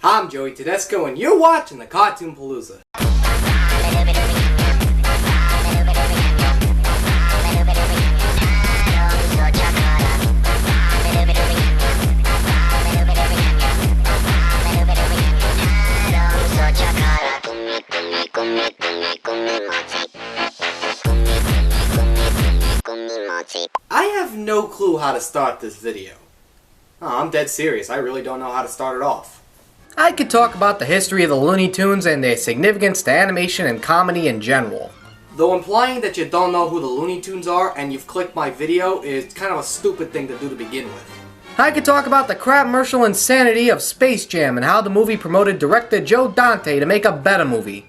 I'm Joey.T.Cartoon.P and you're watching the Cartoon Palooza. I have no clue how to start this video. Oh, I'm dead serious, I really don't know how to start it off. I could talk about the history of the Looney Tunes and their significance to animation and comedy in general. Though implying that you don't know who the Looney Tunes are and you've clicked my video is kind of a stupid thing to do to begin with. I could talk about the crap-mercial insanity of Space Jam and how the movie promoted director Joe Dante to make a better movie.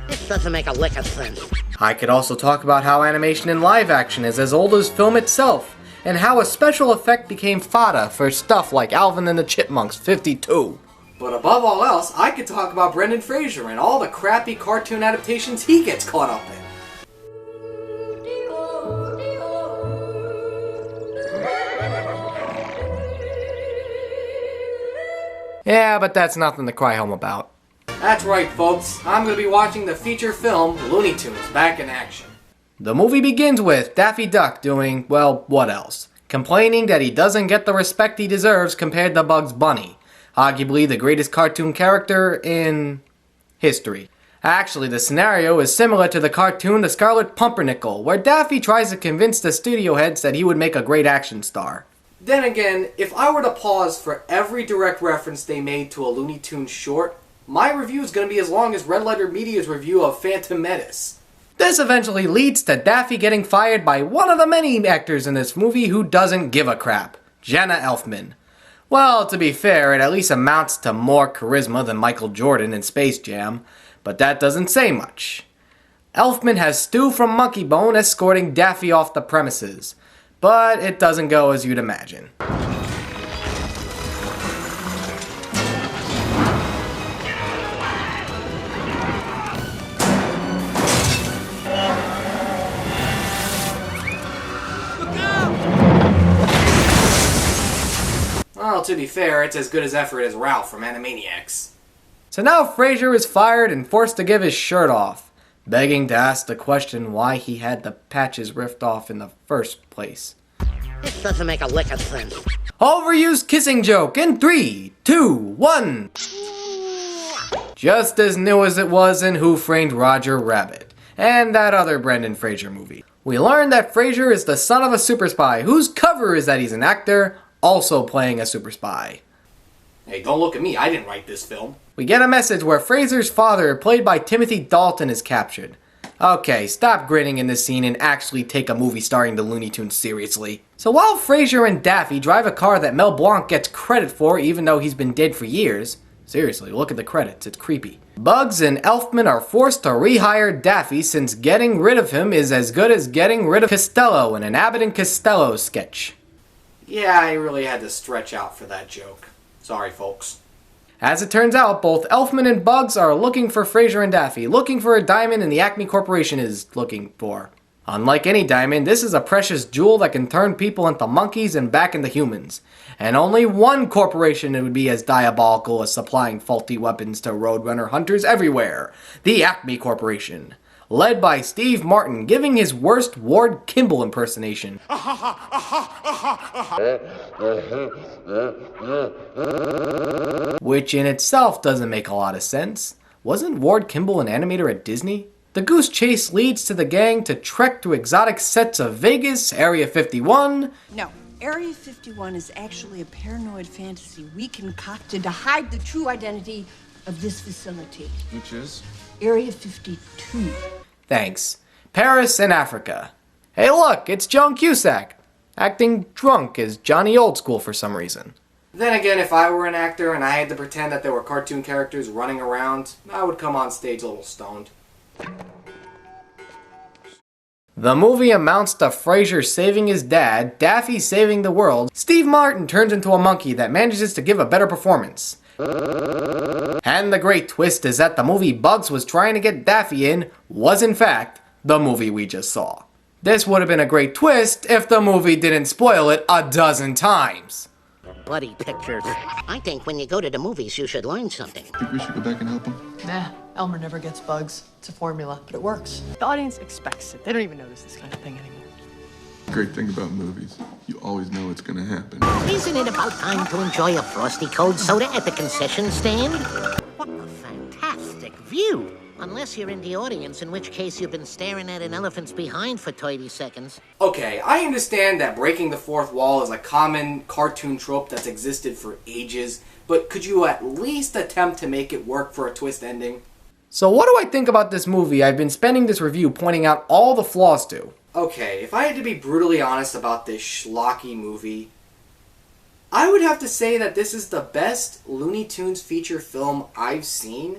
This doesn't make a lick of sense. I could also talk about how animation in live action is as old as film itself, and how a special effect became fodder for stuff like Alvin and the Chipmunks 52. But above all else, I could talk about Brendan Fraser and all the crappy cartoon adaptations he gets caught up in. Yeah, but that's nothing to cry home about. That's right, folks. I'm going to be watching the feature film Looney Tunes Back in Action. The movie begins with Daffy Duck doing, well, what else? Complaining that he doesn't get the respect he deserves compared to Bugs Bunny, arguably the greatest cartoon character in history. Actually, the scenario is similar to the cartoon The Scarlet Pumpernickel, where Daffy tries to convince the studio heads that he would make a great action star. Then again, if I were to pause for every direct reference they made to a Looney Tunes short, my review is going to be as long as Red Letter Media's review of Phantom Menace. This eventually leads to Daffy getting fired by one of the many actors in this movie who doesn't give a crap, Jenna Elfman. Well, to be fair, it at least amounts to more charisma than Michael Jordan in Space Jam, but that doesn't say much. Elfman has Stu from Monkey Bone escorting Daffy off the premises, but it doesn't go as you'd imagine. Well, to be fair, it's as good as effort as Ralph from Animaniacs. So now Frasier is fired and forced to give his shirt off, begging to ask the question why he had the patches ripped off in the first place. This doesn't make a lick of sense. Overused kissing joke in 3, 2, 1. Just as new as it was in Who Framed Roger Rabbit, and that other Brendan Fraser movie. We learned that Frasier is the son of a super spy whose cover is that he's an actor, also playing a super spy. Hey, don't look at me, I didn't write this film. We get a message where Fraser's father, played by Timothy Dalton, is captured. Okay, stop grinning in this scene and actually take a movie starring the Looney Tunes seriously. So while Frasier and Daffy drive a car that Mel Blanc gets credit for even though he's been dead for years, seriously, look at the credits, it's creepy. Bugs and Elfman are forced to rehire Daffy since getting rid of him is as good as getting rid of Costello in an Abbott and Costello sketch. Yeah, I really had to stretch out for that joke. Sorry, folks. As it turns out, both Elfman and Bugs are looking for Frasier and Daffy, looking for a diamond and the Acme Corporation is looking for. Unlike any diamond, this is a precious jewel that can turn people into monkeys and back into humans. And only one corporation would be as diabolical as supplying faulty weapons to Roadrunner hunters everywhere. The Acme Corporation. Led by Steve Martin, giving his worst Ward Kimball impersonation. Which in itself doesn't make a lot of sense. Wasn't Ward Kimball an animator at Disney? The Goose Chase leads to the gang to trek to exotic sets of Vegas, Area 51. No, Area 51 is actually a paranoid fantasy we concocted to hide the true identity of this facility. Which is? Area 52. Thanks. Paris and Africa. Hey look, it's Joan Cusack. Acting drunk as Johnny Oldschool for some reason. Then again, if I were an actor and I had to pretend that there were cartoon characters running around, I would come on stage a little stoned. The movie amounts to Frasier saving his dad, Daffy saving the world, Steve Martin turns into a monkey that manages to give a better performance. And the great twist is that the movie Bugs was trying to get Daffy in was in fact the movie we just saw. This would have been a great twist if the movie didn't spoil it a dozen times. buddy pictures. I think when you go to the movies, you should learn something. Think we should go back and help him? Nah, Elmer never gets bugs. It's a formula, but it works. The audience expects it. They don't even notice this kind of thing anymore. Great thing about movies, you always know it's gonna happen. Isn't it about time to enjoy a frosty cold soda at the concession stand? What a fantastic view! Unless you're in the audience, in which case you've been staring at an elephant's behind for 30 seconds. Okay, I understand that breaking the fourth wall is a common cartoon trope that's existed for ages, but could you at least attempt to make it work for a twist ending? So what do I think about this movie I've been spending this review pointing out all the flaws to? Okay, if I had to be brutally honest about this schlocky movie, I would have to say that this is the best Looney Tunes feature film I've seen,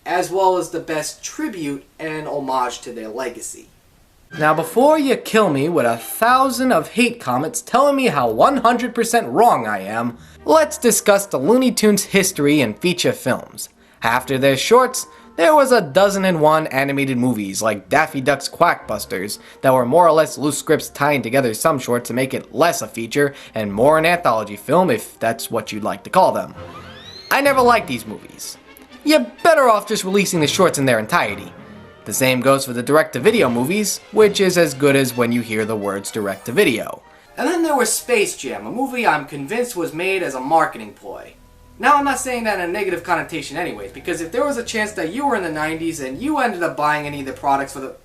as well as the best tribute and homage to their legacy. Now before you kill me with 1,000 of hate comments telling me how 100% wrong I am, let's discuss the Looney Tunes history in feature films. After their shorts, there was 1,001 animated movies like Daffy Duck's Quackbusters that were more or less loose scripts tying together some shorts to make it less a feature and more an anthology film if that's what you'd like to call them. I never liked these movies. You're better off just releasing the shorts in their entirety. The same goes for the direct-to-video movies, which is as good as when you hear the words direct-to-video. And then there was Space Jam, a movie I'm convinced was made as a marketing ploy. Now I'm not saying that in a negative connotation anyways, because if there was a chance that you were in the 90s and you ended up buying any of the products for the...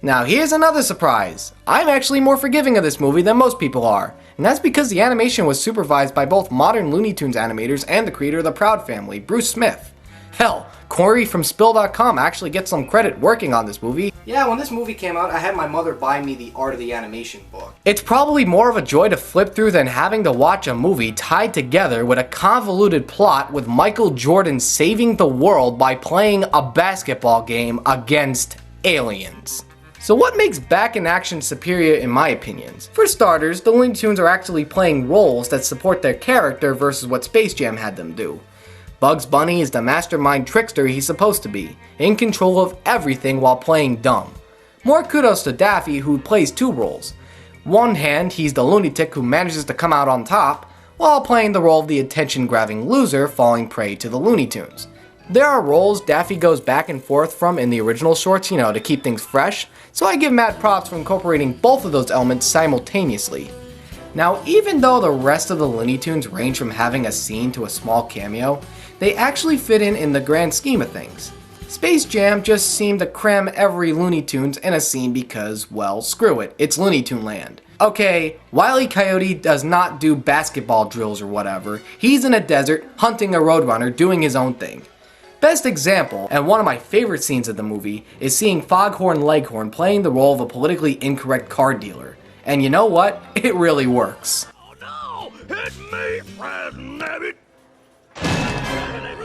Now here's another surprise. I'm actually more forgiving of this movie than most people are, and that's because the animation was supervised by both modern Looney Tunes animators and the creator of the Proud Family, Bruce Smith. Hell, Corey from Spill.com actually gets some credit working on this movie. Yeah, when this movie came out, I had my mother buy me the Art of the Animation book. It's probably more of a joy to flip through than having to watch a movie tied together with a convoluted plot with Michael Jordan saving the world by playing a basketball game against aliens. So what makes Back in Action superior in my opinions? For starters, the Looney Tunes are actually playing roles that support their character versus what Space Jam had them do. Bugs Bunny is the mastermind trickster he's supposed to be, in control of everything while playing dumb. More kudos to Daffy, who plays two roles. One hand, he's the lunatic who manages to come out on top, while playing the role of the attention-grabbing loser falling prey to the Looney Tunes. There are roles Daffy goes back and forth from in the original shorts, to keep things fresh, so I give mad props for incorporating both of those elements simultaneously. Now, even though the rest of the Looney Tunes range from having a scene to a small cameo, they actually fit in the grand scheme of things. Space Jam just seemed to cram every Looney Tunes in a scene because, well, screw it, it's Looney Tune land. Okay, Wile E. Coyote does not do basketball drills or whatever, he's in a desert hunting a roadrunner doing his own thing. Best example, and one of my favorite scenes of the movie, is seeing Foghorn Leghorn playing the role of a politically incorrect car dealer. And you know what? It really works. Oh no! It's me, Fred Nabbit!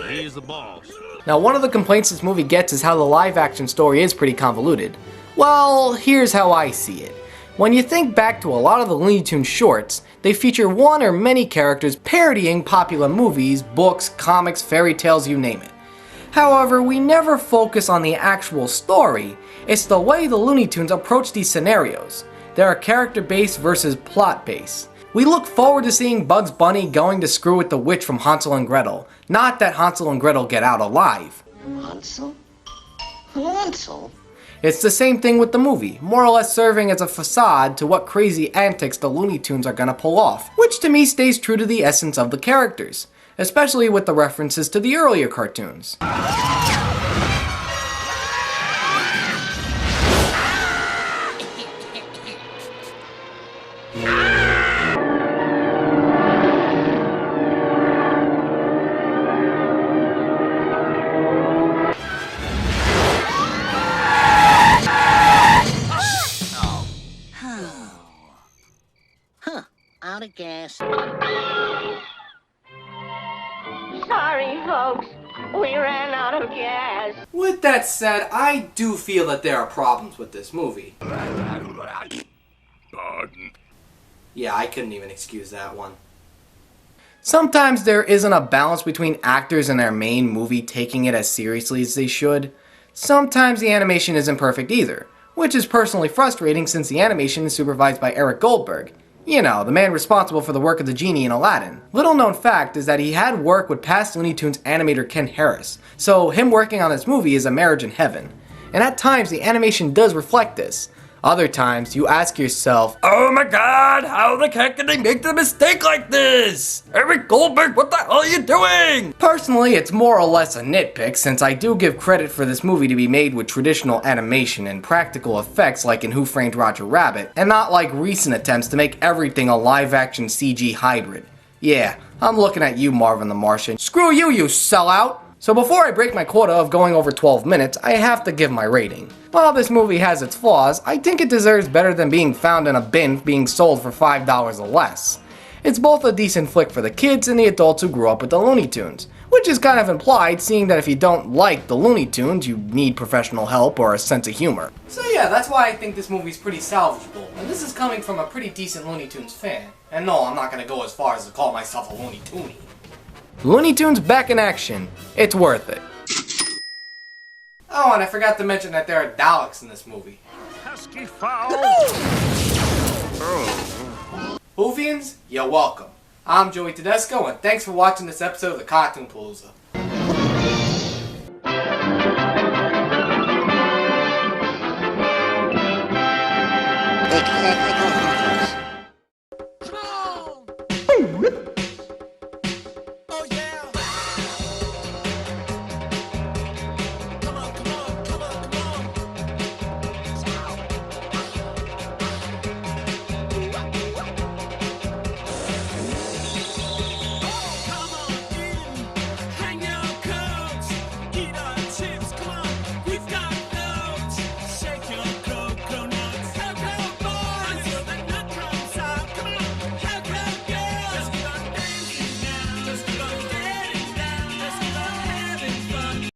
He's the boss. Now, one of the complaints this movie gets is how the live-action story is pretty convoluted. Well, here's how I see it. When you think back to a lot of the Looney Tunes shorts, they feature one or many characters parodying popular movies, books, comics, fairy tales, you name it. However, we never focus on the actual story. It's the way the Looney Tunes approach these scenarios. They are character-based versus plot-based. We look forward to seeing Bugs Bunny going to screw with the witch from Hansel and Gretel. Not that Hansel and Gretel get out alive. Hansel? Hansel? It's the same thing with the movie, more or less serving as a facade to what crazy antics the Looney Tunes are gonna pull off, which to me stays true to the essence of the characters, especially with the references to the earlier cartoons. Out of gas. Sorry, folks. We ran out of gas. With that said, I do feel that there are problems with this movie. Pardon. Yeah, I couldn't even excuse that one. Sometimes there isn't a balance between actors and their main movie taking it as seriously as they should. Sometimes the animation isn't perfect either, which is personally frustrating since the animation is supervised by Eric Goldberg. You know, the man responsible for the work of the genie in Aladdin. Little known fact is that he had work with past Looney Tunes animator Ken Harris, so him working on this movie is a marriage in heaven. And at times the animation does reflect this. Other times you ask yourself, oh my god, how the heck can they make the mistake like this? Eric Goldberg, what the hell are you doing? Personally, it's more or less a nitpick since I do give credit for this movie to be made with traditional animation and practical effects like in Who Framed Roger Rabbit, and not like recent attempts to make everything a live-action CG hybrid. Yeah, I'm looking at you, Marvin the Martian. Screw you, you sellout! So before I break my quota of going over 12 minutes, I have to give my rating. While this movie has its flaws, I think it deserves better than being found in a bin being sold for $5 or less. It's both a decent flick for the kids and the adults who grew up with the Looney Tunes, which is kind of implied seeing that if you don't like the Looney Tunes, you need professional help or a sense of humor. So yeah, that's why I think this movie's pretty salvageable, and this is coming from a pretty decent Looney Tunes fan. And no, I'm not gonna go as far as to call myself a Looney Toonie. Looney Tunes back in action. It's worth it. Oh, and I forgot to mention that there are Daleks in this movie. Pesky foul! Hoovians, you're welcome. I'm Joey.T.Cartoon.P, and thanks for watching this episode of the Cartoon Palooza.